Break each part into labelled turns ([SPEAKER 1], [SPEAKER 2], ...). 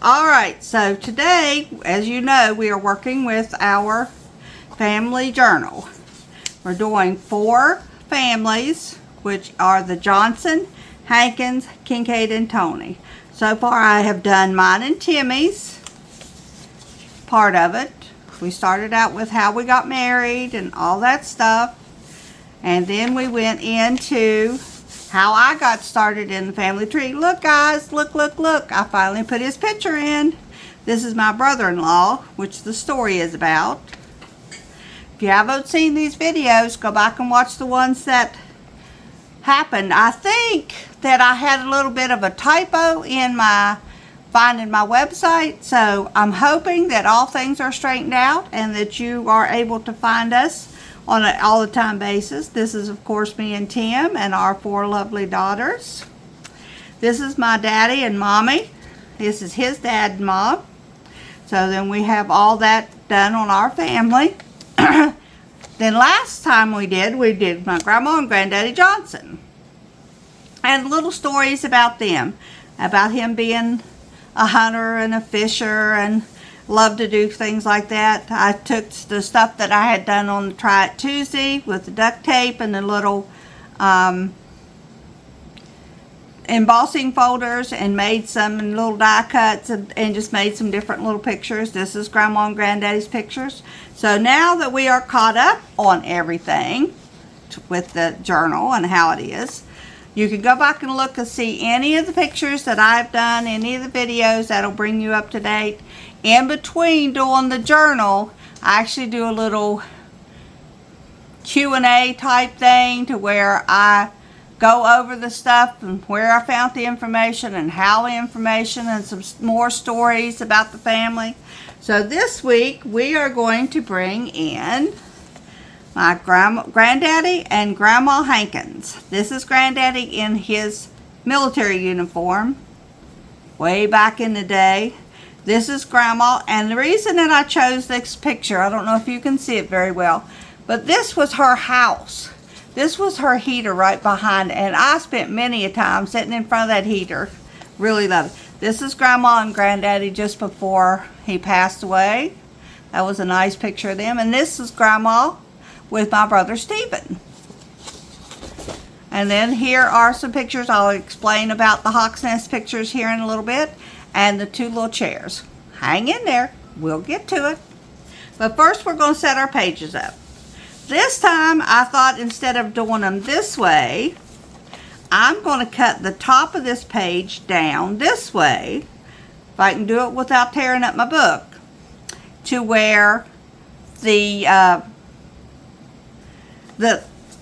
[SPEAKER 1] Alright, so today, as you know, we are working with our family journal. We're doing 4 families, which are the Johnson, Hankins, Kincaid, and Tony. So far I have done mine and Timmy's part of it. We started out with how we got married and all that stuff. And then we went into how I got started in the family tree. Look guys, look. I finally put his picture in. This is my brother-in-law, which the story is about. If you haven't seen these videos, go back and watch the ones that happened. I think that I had a little bit of a typo in my finding my website, so I'm hoping that all things are straightened out and that you are able to find us on an all-the-time basis. This is, of course, me and Tim and our 4 lovely daughters. This is my daddy and mommy. This is his dad and mom. So then we have all that done on our family. Then last time we did my grandma and granddaddy Johnson. And little stories about them. About him being a hunter and a fisher and love to do things like that. I took the stuff that I had done on the Try It Tuesday with the duct tape and the little embossing folders and made some little die cuts and just made some different little pictures. This is Grandma and Granddaddy's pictures. So now that we are caught up on everything with the journal and how it is, you can go back and look and see any of the pictures that I've done, any of the videos that'll bring you up to date. In between doing the journal, I actually do a little Q&A type thing to where I go over the stuff and where I found the information and how the information and some more stories about the family. So this week we are going to bring in my Granddaddy and Grandma Hankins. This is Granddaddy in his military uniform way back in the day. This is Grandma, and the reason that I chose this picture, I don't know if you can see it very well, but this was her house. This was her heater right behind it, and I spent many a time sitting in front of that heater. Really love it. This is Grandma and Granddaddy just before he passed away. That was a nice picture of them. And this is Grandma with my brother Stephen. And then here are some pictures. I'll explain about the Hawk's Nest pictures here in a little bit. And the 2 little chairs. Hang in there. We'll get to it. But first we're going to set our pages up. This time I thought instead of doing them this way, I'm going to cut the top of this page down this way, if I can do it without tearing up my book, to where the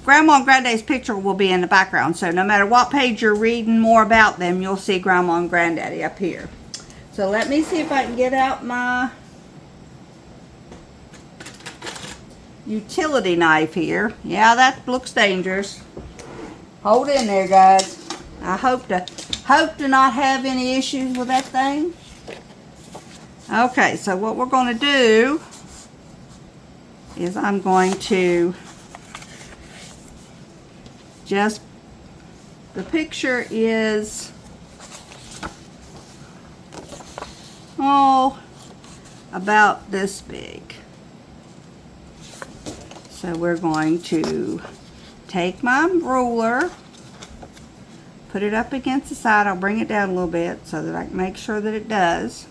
[SPEAKER 1] Grandma and Granddaddy's picture will be in the background. So no matter what page you're reading more about them, you'll see Grandma and Granddaddy up here. So let me see if I can get out my utility knife here. Yeah, that looks dangerous. Hold in there, guys. I hope to not have any issues with that thing. Okay, so what we're going to do is I'm going to just, the picture is about this big. So we're going to take my ruler, put it up against the side. I'll bring it down a little bit so that I can make sure that it does.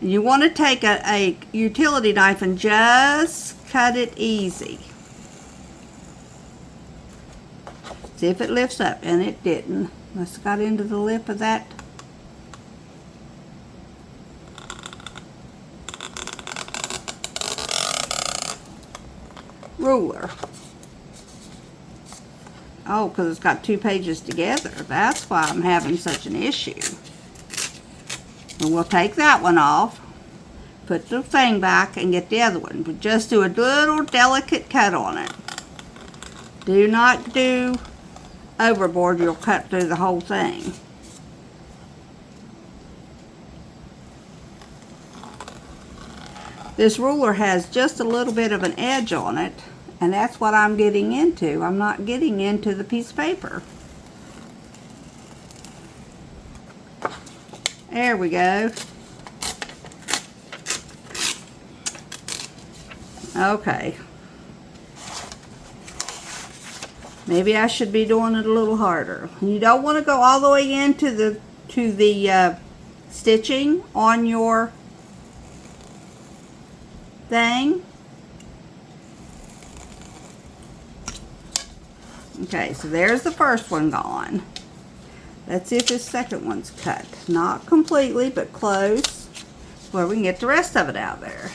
[SPEAKER 1] And you want to take a utility knife and just cut it easy. See if it lifts up, and it didn't. Must have got into the lip of that. Ruler. Oh, because it's got 2 pages together. That's why I'm having such an issue. And we'll take that one off, put the thing back, and get the other one. But just do a little delicate cut on it. Do not do overboard. You'll cut through the whole thing. This ruler has just a little bit of an edge on it, and that's what I'm getting into. I'm not getting into the piece of paper. There we go. Okay. Maybe I should be doing it a little harder. You don't want to go all the way into the stitching on your thing. Okay, so there's the first one gone. Let's see if this second one's cut. Not completely, but close, where we can get the rest of it out there.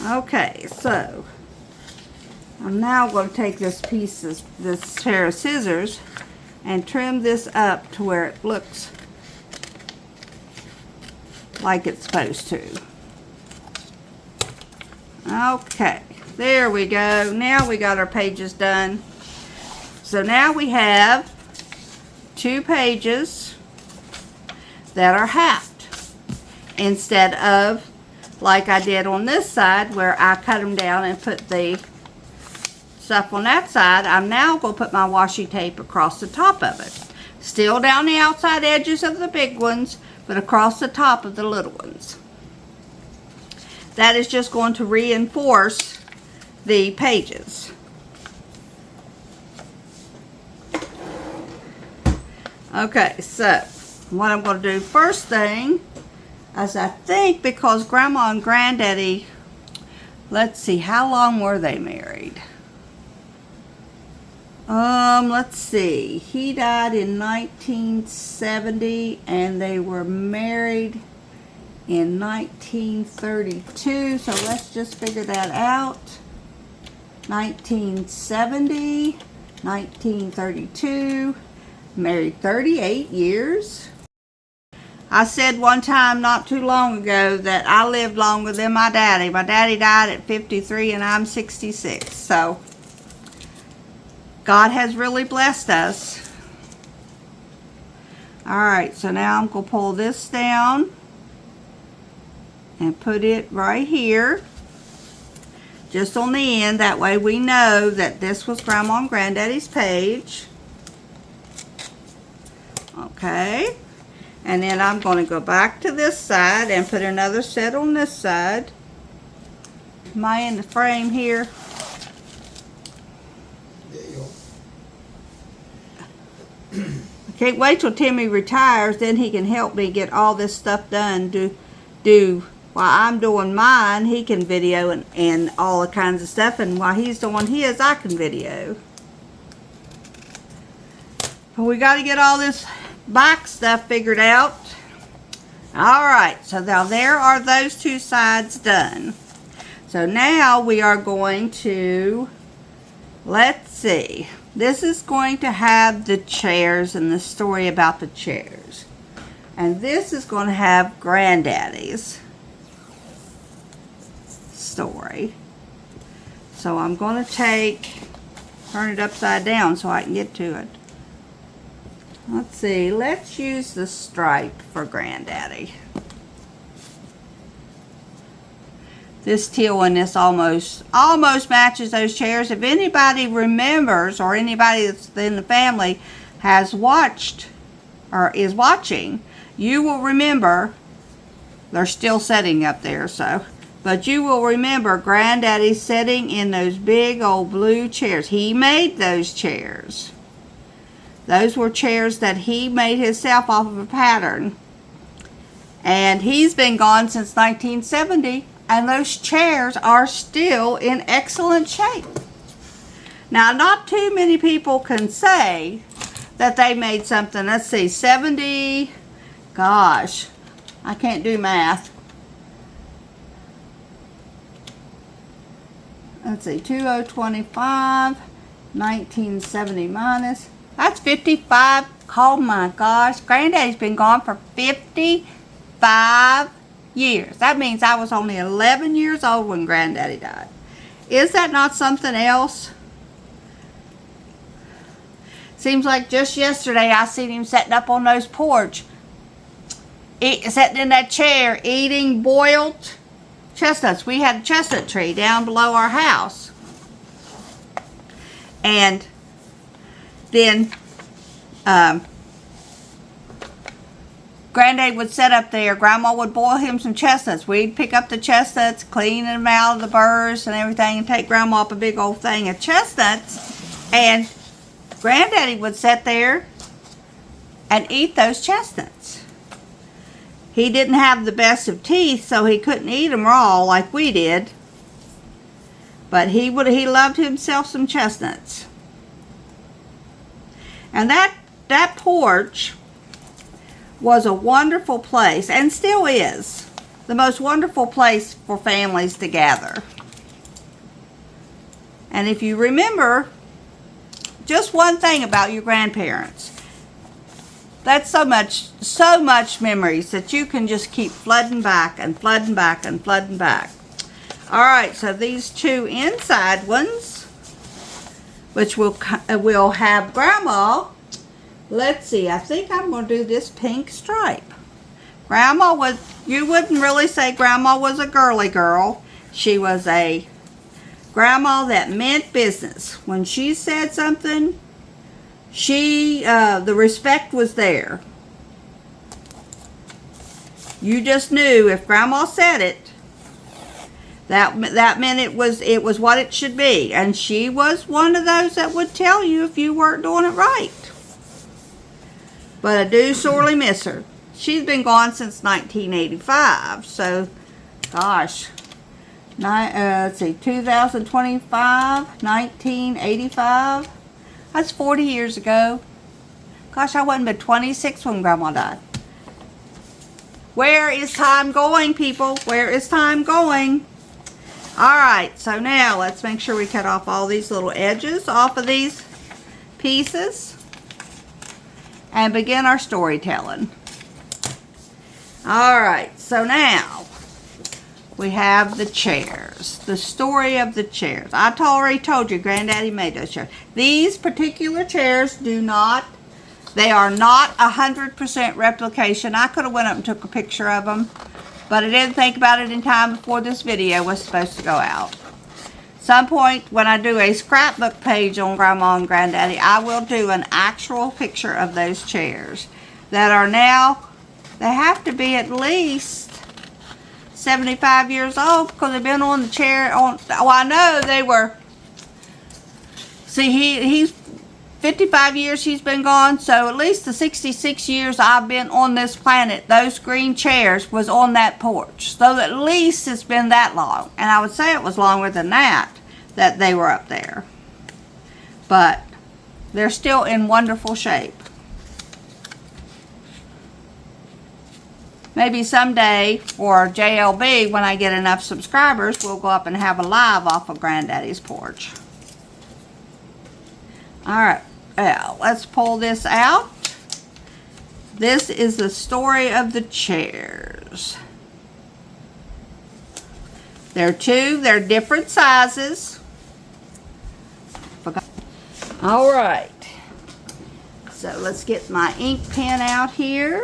[SPEAKER 1] Okay, so I'm now going to take this pair of scissors and trim this up to where it looks like it's supposed to. Okay, there we go. Now we got our pages done. So now we have 2 pages that are halved instead of like I did on this side where I cut them down and put the stuff on that side. I'm now going to put my washi tape across the top of it. Still down the outside edges of the big ones, but across the top of the little ones. That is just going to reinforce the pages. Okay, so what I'm going to do first thing is I think because Grandma and Granddaddy, let's see, how long were they married? Let's see. He died in 1970 and they were married in 1932. So let's just figure that out. 1970, 1932, married 38 years. I said one time not too long ago that I lived longer than my daddy. My daddy died at 53 and I'm 66. So God has really blessed us. Alright, so now I'm going to pull this down and put it right here. Just on the end. That way we know that this was Grandma and Granddaddy's page. Okay. And then I'm going to go back to this side and put another set on this side. Am I in the frame here? I can't wait till Timmy retires, then he can help me get all this stuff done. While I'm doing mine, he can video and all the kinds of stuff, and while he's doing his, I can video. But we got to get all this back stuff figured out. Alright, so now there are those 2 sides done. So now we are going to, let's see, this is going to have the chairs and the story about the chairs. And this is going to have Granddaddy's story. So I'm going to turn it upside down so I can get to it. Let's see, let's use the stripe for Granddaddy. This teal and this almost matches those chairs. If anybody remembers, or anybody that's in the family has watched or is watching, you will remember, they're still sitting up there, but you will remember Granddaddy sitting in those big old blue chairs. He made those chairs. Those were chairs that he made himself off of a pattern. And he's been gone since 1970. And those chairs are still in excellent shape. Now, not too many people can say that they made something. Let's see, 70, gosh, I can't do math. Let's see, 2025, 1970 minus, that's 55. Oh my gosh, Granddaddy's been gone for 55 years. That means I was only 11 years old when Granddaddy died. Is that not something else? Seems like just yesterday I seen him sitting up on those porch, sitting in that chair eating boiled chestnuts. We had a chestnut tree down below our house. And then Granddad would sit up there. Grandma would boil him some chestnuts. We'd pick up the chestnuts, clean them out of the burrs and everything, and take Grandma up a big old thing of chestnuts. And Granddaddy would sit there and eat those chestnuts. He didn't have the best of teeth, so he couldn't eat them raw like we did. But he loved himself some chestnuts. And that porch was a wonderful place, and still is the most wonderful place for families to gather. And if you remember just one thing about your grandparents, that's so much memories that you can just keep flooding back and flooding back and flooding back. All right, so these two inside ones, which will have Grandma. Let's see, I think I'm going to do this pink stripe. You wouldn't really say Grandma was a girly girl. She was a grandma that meant business. When she said something, the respect was there. You just knew if Grandma said it, that meant it was what it should be. And she was one of those that would tell you if you weren't doing it right. But I do sorely miss her. She's been gone since 1985. So, gosh. Let's see, 2025, 1985. That's 40 years ago. Gosh, I wasn't but 26 when Grandma died. Where is time going, people? Where is time going? Alright, so now let's make sure we cut off all these little edges off of these pieces and begin our storytelling. Alright, so now we have the chairs. The story of the chairs. I already told you Granddaddy made those chairs. These particular chairs they are not 100% replication. I could have went up and took a picture of them, but I didn't think about it in time before this video was supposed to go out. Some point when I do a scrapbook page on Grandma and Granddaddy, I will do an actual picture of those chairs that are now, they have to be at least 75 years old because they've been on the chair I know they were. See, he's 55 years he's been gone, so at least the 66 years I've been on this planet, those green chairs was on that porch. So at least it's been that long. And I would say it was longer than that they were up there. But they're still in wonderful shape. Maybe someday for JLB, when I get enough subscribers, we'll go up and have a live off of Granddaddy's porch. Alright, well, let's pull this out. This is the story of the chairs. They're different sizes. Alright, so let's get my ink pen out here.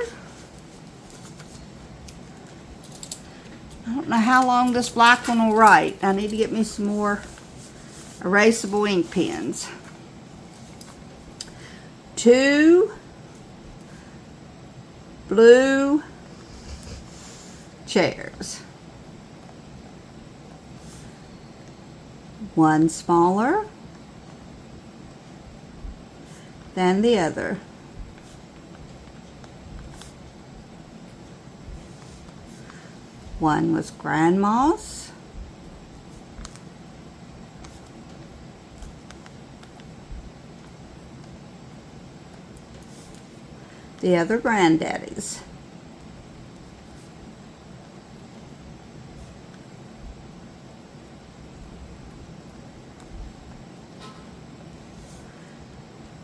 [SPEAKER 1] I don't know how long this black one will write. I need to get me some more erasable ink pens. 2 blue chairs. 1 smaller than the other. One was Grandma's. The other Granddaddy's.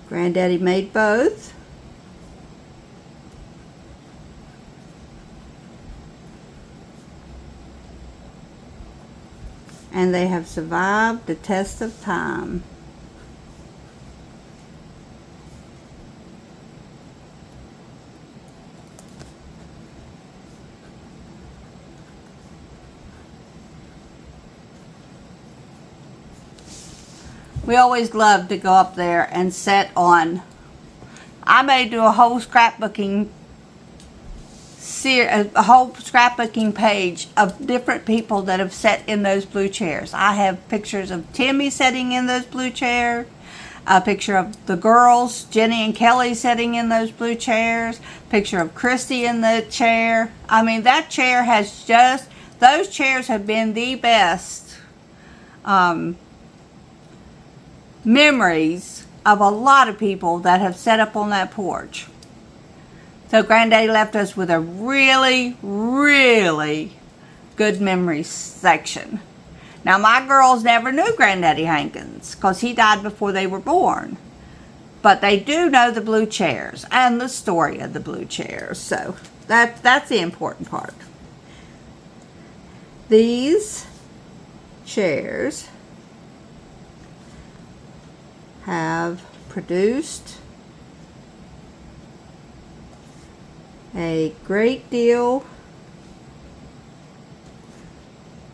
[SPEAKER 1] Granddaddy made both. And they have survived the test of time. We always love to go up there and sit on. I may do a whole scrapbooking a whole scrapbooking page of different people that have sat in those blue chairs. I have pictures of Timmy sitting in those blue chairs, a picture of the girls, Jenny and Kelly, sitting in those blue chairs, picture of Christy in the chair. I mean, that chair has just, those chairs have been the best memories of a lot of people that have sat up on that porch. So Granddaddy left us with a really, really good memory section. Now, my girls never knew Granddaddy Hankins because he died before they were born. But they do know the blue chairs and the story of the blue chairs. So that's the important part. These chairs have produced a great deal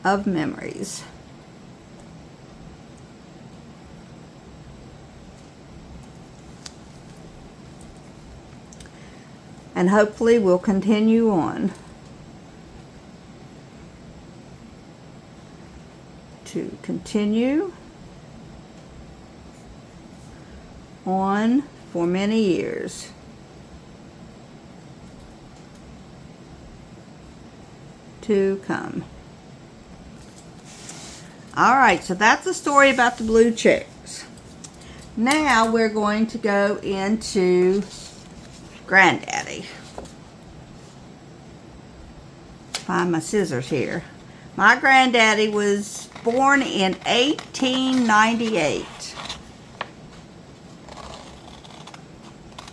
[SPEAKER 1] of memories. And hopefully we'll continue on to continue on for many years. To come. Alright, so that's the story about the blue chairs. Now we're going to go into Granddaddy. Find my scissors here. My Granddaddy was born in 1898.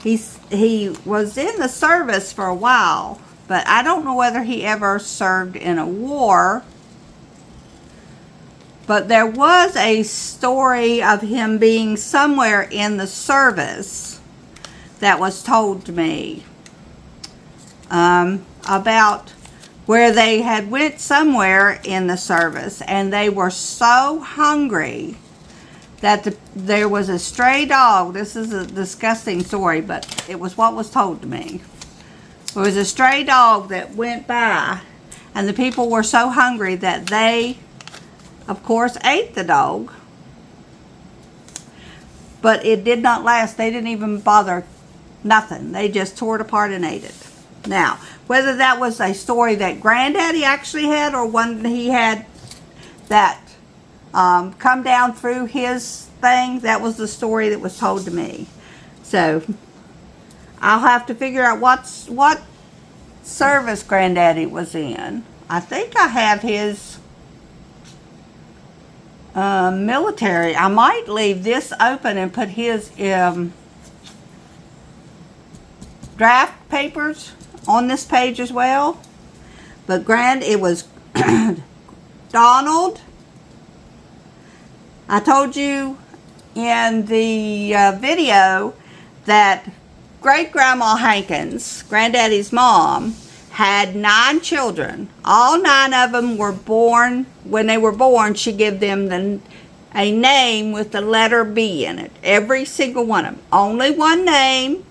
[SPEAKER 1] He was in the service for a while, but I don't know whether he ever served in a war. But there was a story of him being somewhere in the service that was told to me about where they had went somewhere in the service and they were so hungry that there was a stray dog. This is a disgusting story, but it was what was told to me. There was a stray dog that went by, and the people were so hungry that they, of course, ate the dog. But it did not last. They didn't even bother, nothing. They just tore it apart and ate it. Now, whether that was a story that Granddaddy actually had or one he had that come down through his thing, that was the story that was told to me. So I'll have to figure out what service Granddaddy was in. I think I have his military. I might leave this open and put his draft papers on this page as well. But it was Donald. I told you in the video that Great-Grandma Hankins, Granddaddy's mom, had 9 children. All 9 of them were born. When they were born, she gave them a name with the letter B in it. Every single one of them. Only one name,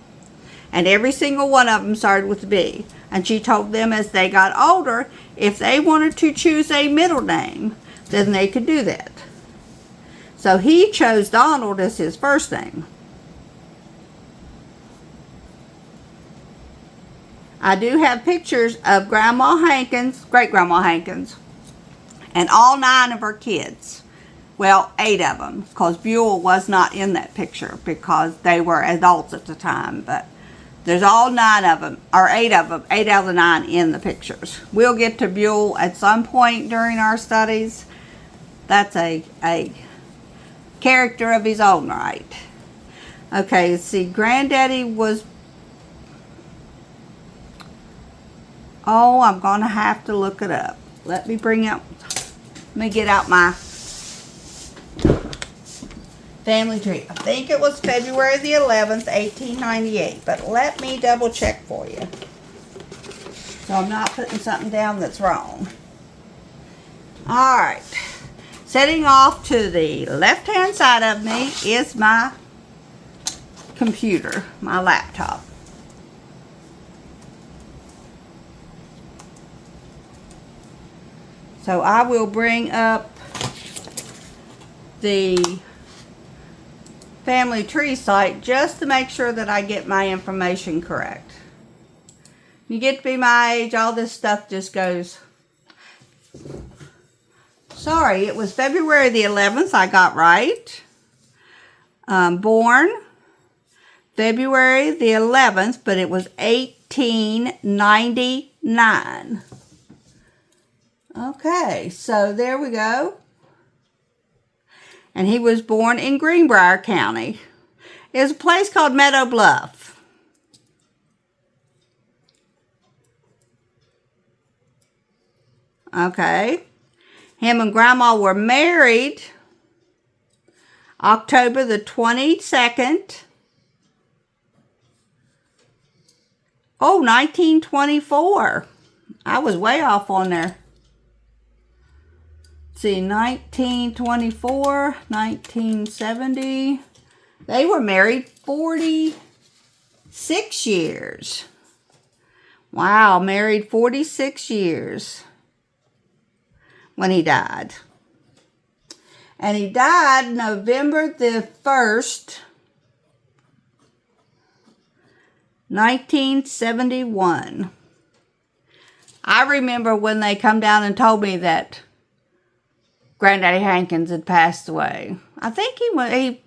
[SPEAKER 1] and every single one of them started with B. And she told them as they got older, if they wanted to choose a middle name, then they could do that. So he chose Donald as his first name. I do have pictures of Grandma Hankins, Great-Grandma Hankins, and all 9 of her kids. Well, 8 of them, because Buell was not in that picture because they were adults at the time. But there's all 9 of them, or 8 of them, 8 out of the 9 in the pictures. We'll get to Buell at some point during our studies. That's a character of his own right. Okay, let's see. Granddaddy was... Oh, I'm going to have to look it up. Let me get out my family tree. I think it was February the 11th, 1898. But let me double check for you, so I'm not putting something down that's wrong. Alright. Setting off to the left-hand side of me is my computer, my laptop. So I will bring up the family tree site just to make sure that I get my information correct. You get to be my age, all this stuff just goes. Sorry, it was February the 11th I got right. Born February the 11th, but it was 1899. Okay, so there we go. And he was born in Greenbrier County. There's a place called Meadow Bluff. Okay. Him and Grandma were married October the 22nd. 1924. I was way off on there. Let's see, 1924, 1970. They were married 46 years. Wow, married 46 years when he died. And he died November the 1st, 1971. I remember when they come down and told me that Granddaddy Hankins had passed away. I think he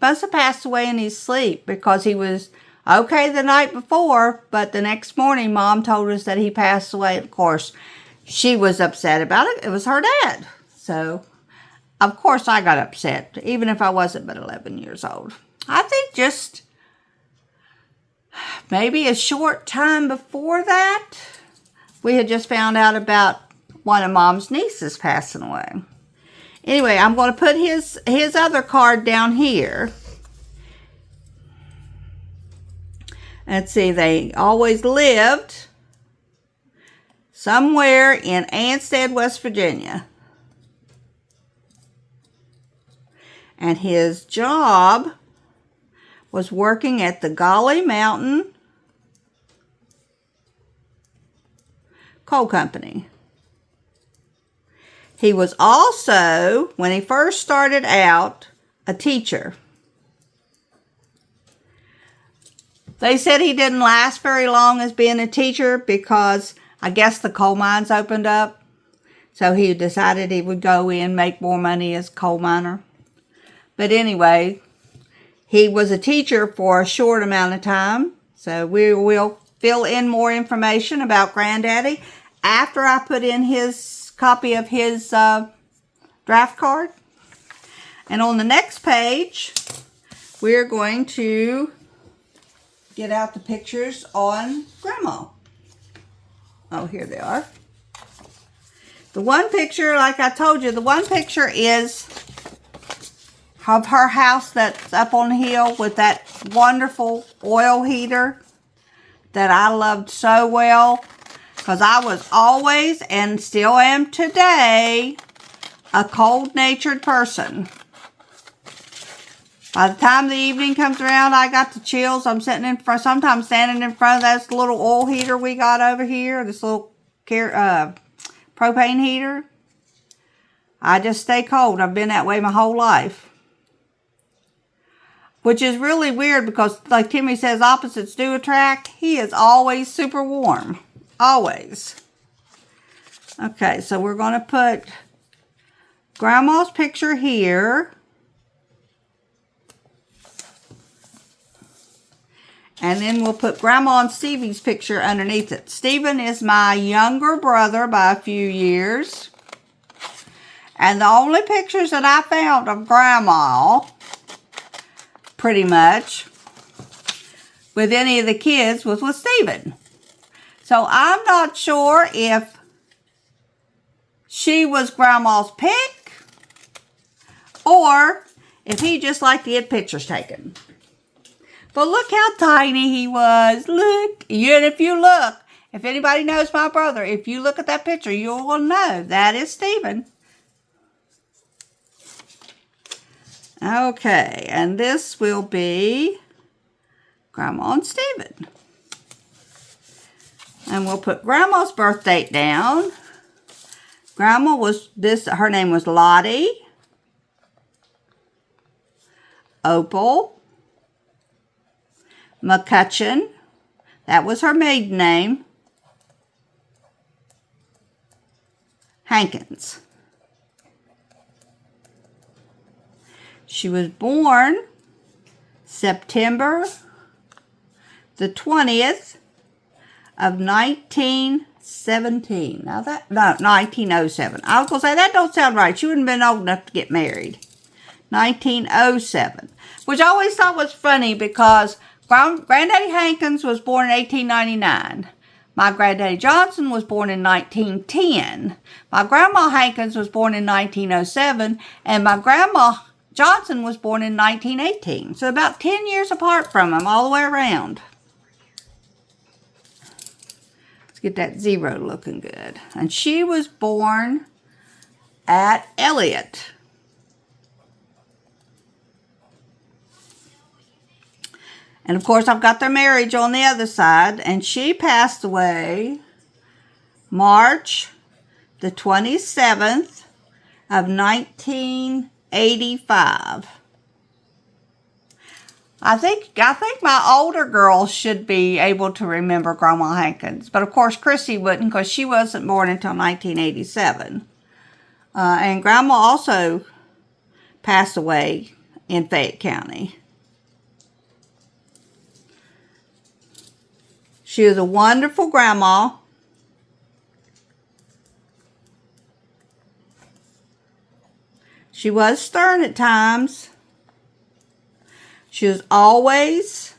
[SPEAKER 1] must have passed away in his sleep because he was okay the night before, but the next morning Mom told us that he passed away. Of course, she was upset about it. It was her dad. So, of course, I got upset, even if I wasn't but 11 years old. I think just maybe a short time before that, we had just found out about one of Mom's nieces passing away. Anyway, I'm going to put his other card down here. Let's see, they always lived somewhere in Ansted, West Virginia. And his job was working at the Golly Mountain Coal Company. He was also, when he first started out, a teacher. They said he didn't last very long as being a teacher because I guess the coal mines opened up. So he decided he would go in, make more money as a coal miner. But anyway, he was a teacher for a short amount of time. So we will fill in more information about Granddaddy after I put in his copy of his draft card. And on the next page, we're going to get out the pictures on Grandma. Oh, here they are. The one picture, like I told you, the one picture is of her house that's up on the hill with that wonderful oil heater that I loved so well. Because I was always, and still am today, a cold-natured person. By the time the evening comes around, I got the chills. I'm sitting in front, sometimes standing in front of this little oil heater we got over here. This little propane heater. I just stay cold. I've been that way my whole life. Which is really weird because, like Timmy says, opposites do attract. He is always super warm. Always. Okay, so we're going to put Grandma's picture here. And then we'll put Grandma and Stevie's picture underneath it. Stephen is my younger brother by a few years. And the only pictures that I found of Grandma, pretty much, with any of the kids was with Stephen. So I'm not sure if she was Grandma's pick or if he just liked to get pictures taken. But look how tiny he was. Look. And if you look, if anybody knows my brother, if you look at that picture, you will know that is Stephen. Okay, and this will be Grandma and Stephen. And we'll put Grandma's birth date down. Grandma was her name was Lottie, Opal, McCutcheon, that was her maiden name, Hankins. She was born September the 20th of 1917. Now that, no, 1907. I was going to say, that don't sound right. She wouldn't have been old enough to get married. 1907. Which I always thought was funny because Granddaddy Hankins was born in 1899. My Granddaddy Johnson was born in 1910. My Grandma Hankins was born in 1907. And my Grandma Johnson was born in 1918. So about 10 years apart from them all the way around. Get that zero looking good. And she was born at Elliott. And of course, I've got their marriage on the other side. And she passed away March the 27th of 1985. I think my older girls should be able to remember Grandma Hankins. But of course, Chrissy wouldn't because she wasn't born until 1987. And Grandma also passed away in Fayette County. She was a wonderful grandma. She was stern at times. She was always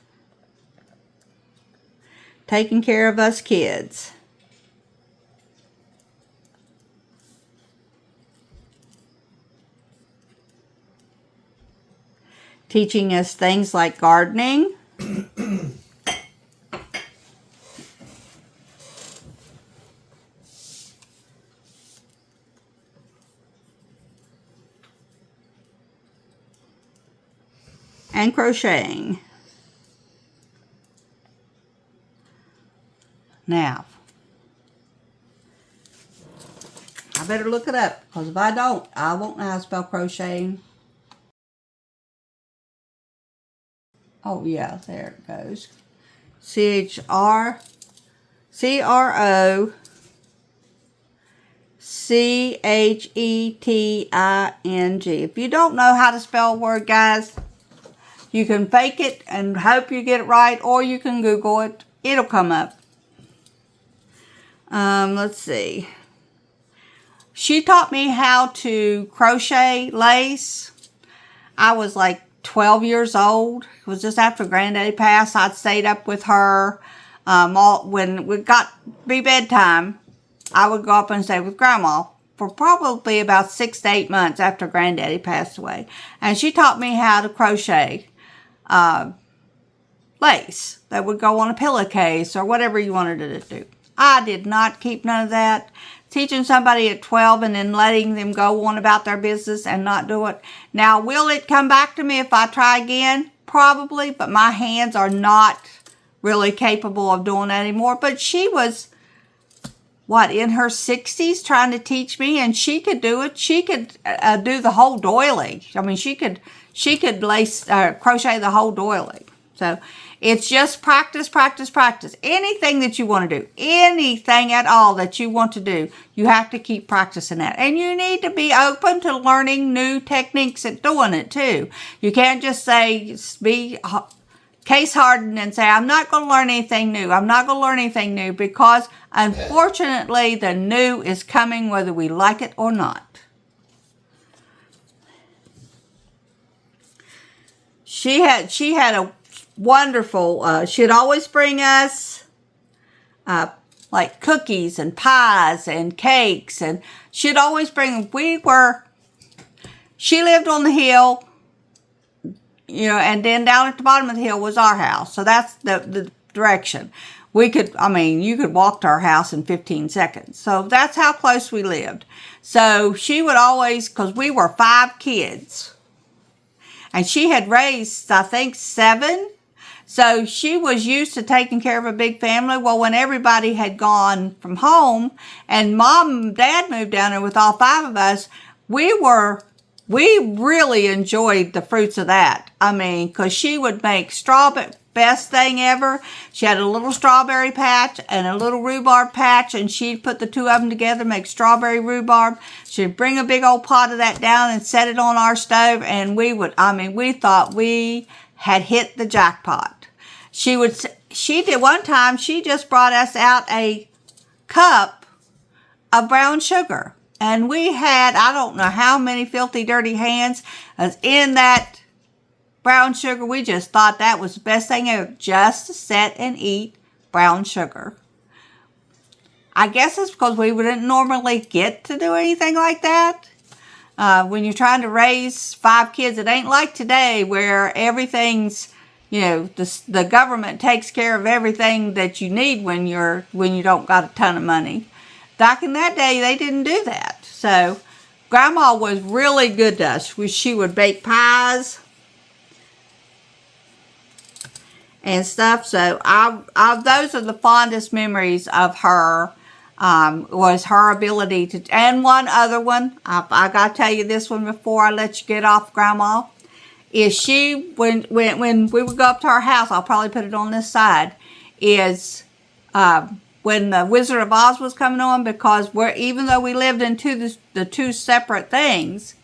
[SPEAKER 1] taking care of us kids. Teaching us things like gardening. And crocheting. Now, I better look it up because if I don't, I won't know how to spell crocheting. Oh yeah, there it goes. CHRCHETING. If you don't know how to spell a word, guys, you can fake it and hope you get it right, or you can Google it. It'll come up. Let's see. She taught me how to crochet lace. I was like 12 years old. It was just after Granddaddy passed. I'd stayed up with her. When it got to be bedtime, I would go up and stay with Grandma for probably about 6 to 8 months after Granddaddy passed away. And she taught me how to crochet lace that would go on a pillowcase or whatever you wanted it to do. I did not keep none of that. Teaching somebody at 12 and then letting them go on about their business and not do it. Now, will it come back to me if I try again? Probably, but my hands are not really capable of doing that anymore. But she was, what, in her 60s trying to teach me, and she could do it. She could do the whole doily. I mean, she could crochet the whole doily. So it's just practice, practice, practice. Anything that you want to do, anything at all that you want to do, you have to keep practicing that. And you need to be open to learning new techniques at doing it too. You can't just say, be case hardened and say, I'm not going to learn anything new. I'm not going to learn anything new, because unfortunately the new is coming whether we like it or not. She had a wonderful, she'd always bring us like cookies and pies and cakes, and she'd always bring, she lived on the hill, you know, and then down at the bottom of the hill was our house. So that's the direction. You could walk to our house in 15 seconds. So that's how close we lived. So she would always, because we were 5 kids, and she had raised, I think, 7. So she was used to taking care of a big family. Well, when everybody had gone from home and Mom and Dad moved down there with all 5 of us, we really enjoyed the fruits of that. I mean, because she would make strawberry, best thing ever. She had a little strawberry patch and a little rhubarb patch, and she'd put the 2 of them together, make strawberry rhubarb. She'd bring a big old pot of that down and set it on our stove, and we thought we had hit the jackpot. She did one time, she just brought us out a cup of brown sugar. And we had, I don't know how many filthy, dirty hands in that brown sugar. We just thought that was the best thing ever, just to sit and eat brown sugar. I guess it's because we wouldn't normally get to do anything like that. When you're trying to raise 5 kids, it ain't like today where everything's, the government takes care of everything that you need when you don't got a ton of money. Back in that day, they didn't do that. So Grandma was really good to us. She would bake pies and stuff. So those are the fondest memories of her. Was her ability to, and one other one, I got to tell you this one before I let you get off Grandma, is she, when we would go up to our house, I'll probably put it on this side, is when the Wizard of Oz was coming on, because even though we lived in the 2 separate things,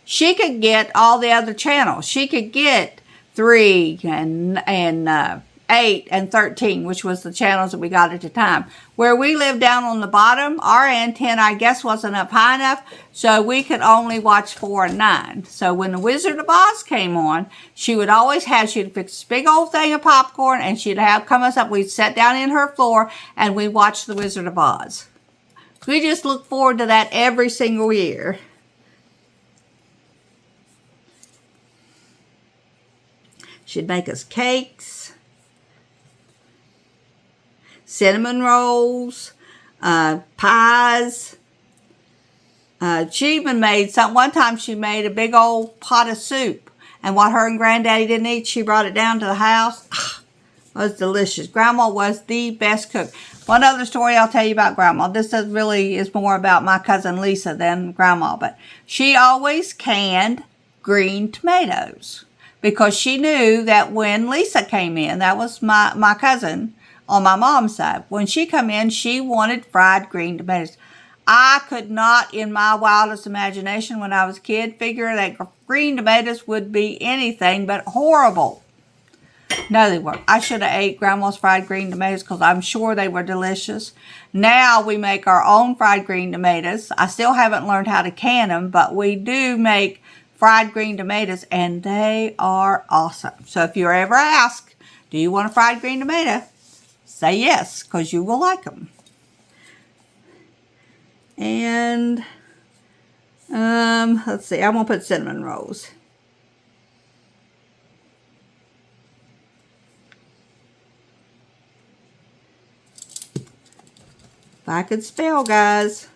[SPEAKER 1] she could get all the other channels. She could get 3 and 8 and 13, which was the channels that we got at the time. Where we lived down on the bottom, our antenna, I guess, wasn't up high enough, so we could only watch 4 and 9. So when the Wizard of Oz came on, she'd fix this big old thing of popcorn, and she'd come us up. We'd sit down in her floor, and we'd watch the Wizard of Oz. We just look forward to that every single year. She'd make us cakes, cinnamon rolls, pies. She even made one time she made a big old pot of soup. And what her and Granddaddy didn't eat, she brought it down to the house. It was delicious. Grandma was the best cook. One other story I'll tell you about Grandma. This is more about my cousin Lisa than Grandma. But she always canned green tomatoes. Because she knew that when Lisa came in, that was my cousin on my mom's side. When she come in, she wanted fried green tomatoes. I could not, in my wildest imagination when I was a kid, figure that green tomatoes would be anything but horrible. No, they weren't. I should have ate Grandma's fried green tomatoes because I'm sure they were delicious. Now we make our own fried green tomatoes. I still haven't learned how to can them, but we do make fried green tomatoes, and they are awesome. So if you're ever asked, do you want a fried green tomato? Say yes, because you will like them. And, let's see, I'm going to put cinnamon rolls. If I could spell, guys.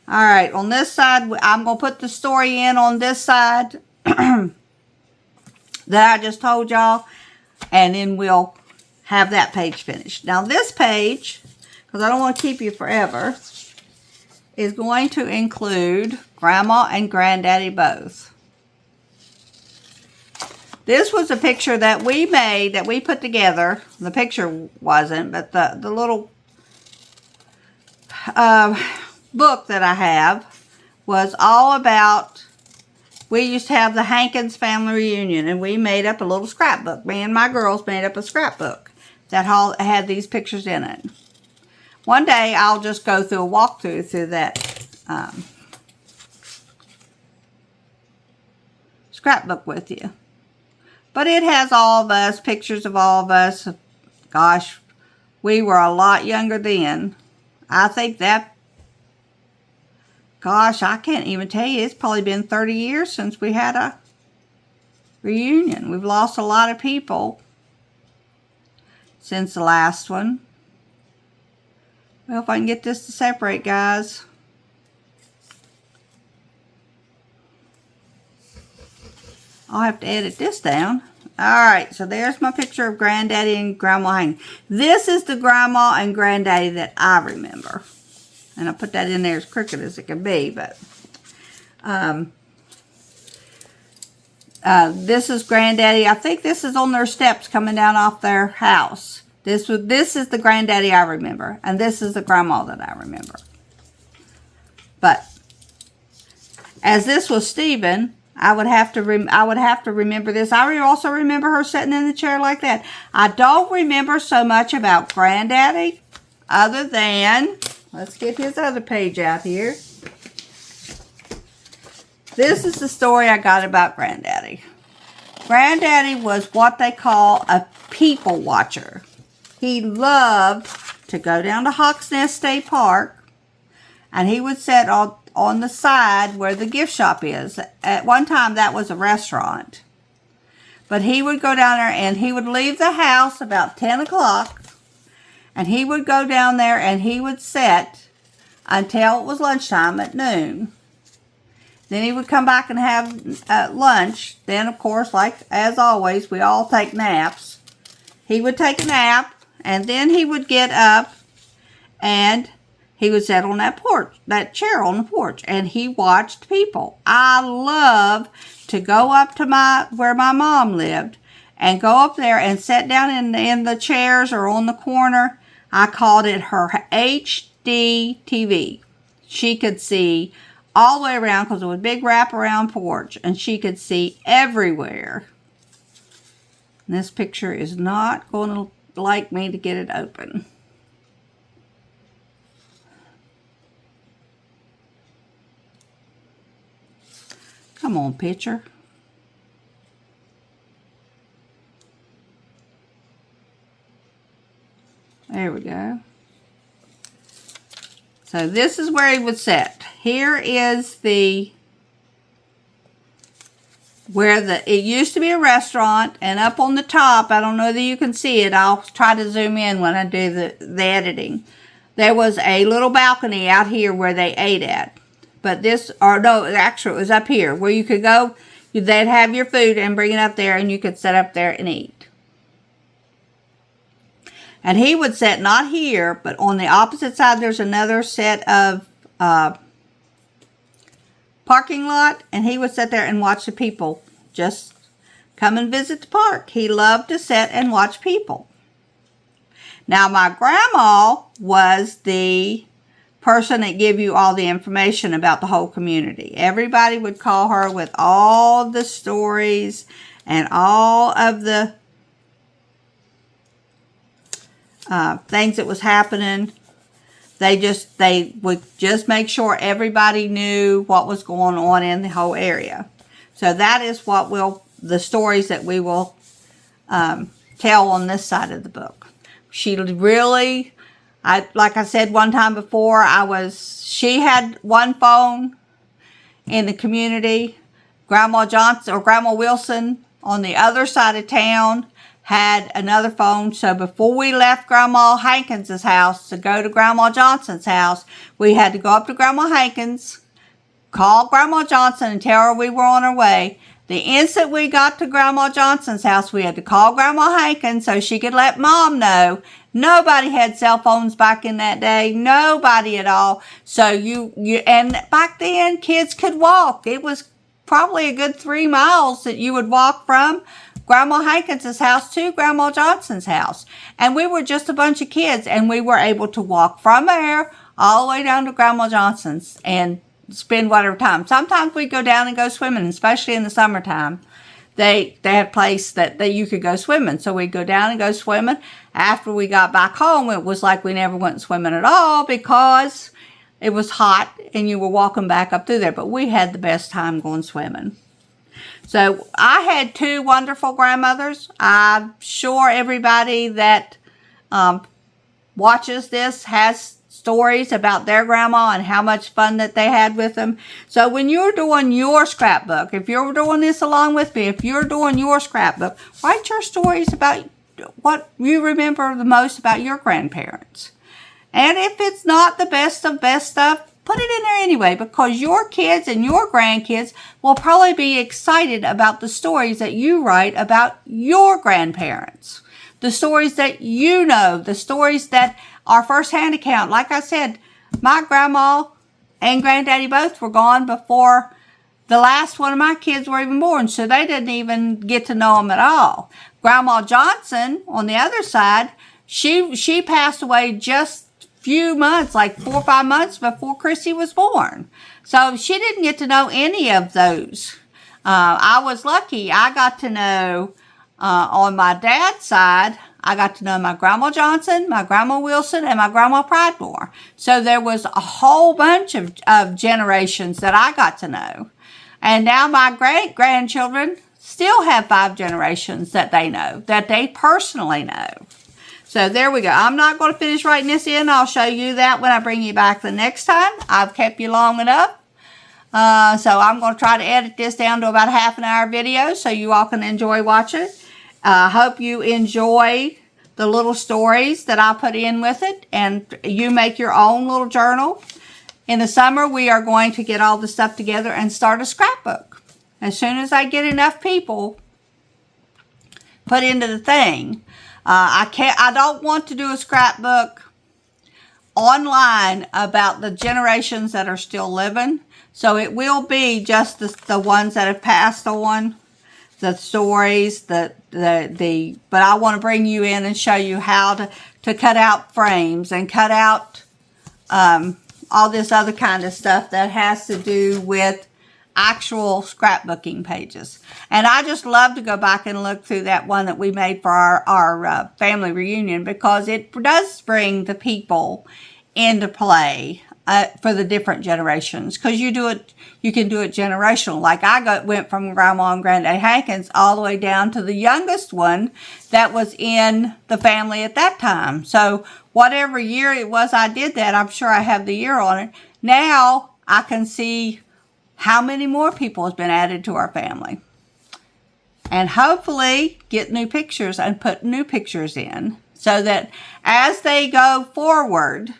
[SPEAKER 1] All right, on this side, I'm going to put the story in on this side that I just told y'all, and then we'll have that page finished. Now, this page, because I don't want to keep you forever, is going to include Grandma and Granddaddy both. This was a picture that we made, that we put together. The picture wasn't, but the little book that I have was all about, we used to have the Hankins family reunion, and we made up a little scrapbook. Me and my girls made up a scrapbook that had these pictures in it. One day I'll just go through a walkthrough through that scrapbook with you. But it has all of us, pictures of all of us. Gosh, we were a lot younger then. I think that, gosh, I can't even tell you. It's probably been 30 years since we had a reunion. We've lost a lot of people since the last one. Well, if I can get this to separate, guys. I'll have to edit this down. Alright, so there's my picture of Granddaddy and Grandma Hankins. This is the Grandma and Granddaddy that I remember. And I put that in there as crooked as it can be, but this is Granddaddy. I think this is on their steps coming down off their house. This is the Granddaddy I remember, and this is the Grandma that I remember. But as this was Stephen, I would have to remember this. I also remember her sitting in the chair like that. I don't remember so much about Granddaddy, other than, let's get his other page out here. This is the story I got about Granddaddy. Granddaddy was what they call a people watcher. He loved to go down to Hawks Nest State Park, and he would sit on the side where the gift shop is. At one time, that was a restaurant. But he would go down there, and he would leave the house about 10 o'clock, and he would go down there, and he would sit until it was lunchtime at noon. Then he would come back and have lunch. Then, of course, like as always, we all take naps. He would take a nap, and then he would get up, and he would sit on that chair on the porch, and he watched people. I love to go up to where my mom lived, and go up there and sit down in the chairs or on the corner. I called it her HD TV. She could see all the way around because it was a big wraparound porch, and she could see everywhere. And this picture is not going to like me to get it open. Come on, picture. There we go. So this is where he would sit. Here is it used to be a restaurant, and up on the top, I don't know that you can see it. I'll try to zoom in when I do the editing. There was a little balcony out here where they ate at. But actually it was up here where you could go, they'd have your food and bring it up there, and you could sit up there and eat. And he would sit not here, but on the opposite side, there's another set of parking lot, and he would sit there and watch the people just come and visit the park. He loved to sit and watch people. Now, my grandma was the person that give you all the information about the whole community. Everybody would call her with all the stories and all of the things that was happening. They would just make sure everybody knew what was going on in the whole area. So that is the stories that we will tell on this side of the book. She really, like I said one time before, she had one phone in the community. Grandma Johnson or Grandma Wilson on the other side of town had another phone. So before we left Grandma Hankins' house to go to Grandma Johnson's house, we had to go up to Grandma Hankins, call Grandma Johnson and tell her we were on our way. The instant we got to Grandma Johnson's house, we had to call Grandma Hankins so she could let Mom know. Nobody had cell phones back in that day. Nobody at all. So and back then, kids could walk. It was probably a good 3 miles that you would walk from Grandma Hankins' house to Grandma Johnson's house. And we were just a bunch of kids, and we were able to walk from there all the way down to Grandma Johnson's and spend whatever time. Sometimes we'd go down and go swimming, especially in the summertime. They had a place that you could go swimming. So we'd go down and go swimming. After we got back home, it was like we never went swimming at all because it was hot and you were walking back up through there. But we had the best time going swimming. So I had 2 wonderful grandmothers. I'm sure everybody that watches this has stories about their grandma and how much fun that they had with them. So when you're doing your scrapbook, if you're doing this along with me, if you're doing your scrapbook, write your stories about what you remember the most about your grandparents. And if it's not the best of best stuff, put it in there anyway, because your kids and your grandkids will probably be excited about the stories that you write about your grandparents. The stories that you know, the stories that are first-hand account. Like I said, my grandma and granddaddy both were gone before the last one of my kids were even born, so they didn't even get to know them at all. Grandma Johnson, on the other side, she passed away just few months, like 4 or 5 months before Chrissy was born. So she didn't get to know any of those. I was lucky. I got to know, on my dad's side, I got to know my Grandma Johnson, my Grandma Wilson, and my Grandma Pridemore. So there was a whole bunch of generations that I got to know. And now my great-grandchildren still have 5 generations that they know, that they personally know. So there we go. I'm not going to finish writing this in. I'll show you that when I bring you back the next time. I've kept you long enough. So I'm going to try to edit this down to about a half-an-hour video so you all can enjoy watching it. I hope you enjoy the little stories that I put in with it, and you make your own little journal. In the summer, we are going to get all the stuff together and start a scrapbook. As soon as I get enough people put into the thing, I don't want to do a scrapbook online about the generations that are still living. So it will be just the ones that have passed on, the stories, but I want to bring you in and show you how to cut out frames and cut out all this other kind of stuff that has to do with actual scrapbooking pages. And I just love to go back and look through that one that we made for our family reunion, because it does bring the people into play for the different generations, because you can do it generational. Like went from Grandma and Granddad Hankins all the way down to the youngest one that was in the family at that time. So whatever year it was I did that, I'm sure I have the year on it. Now I can see how many more people has been added to our family. And hopefully get new pictures and put new pictures in, so that as they go forward,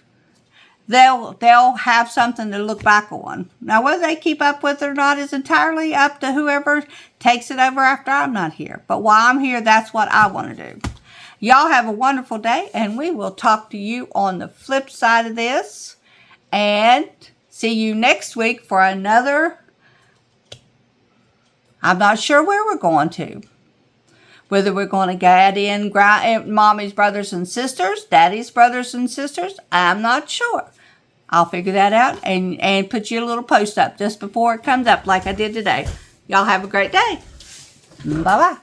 [SPEAKER 1] they'll have something to look back on. Now, whether they keep up with it or not is entirely up to whoever takes it over after I'm not here. But while I'm here, that's what I want to do. Y'all have a wonderful day, and we will talk to you on the flip side of this. And see you next week for another. I'm not sure where we're going to. Whether we're going to add in Mommy's brothers and sisters, Daddy's brothers and sisters, I'm not sure. I'll figure that out and put you a little post up just before it comes up like I did today. Y'all have a great day. Bye-bye.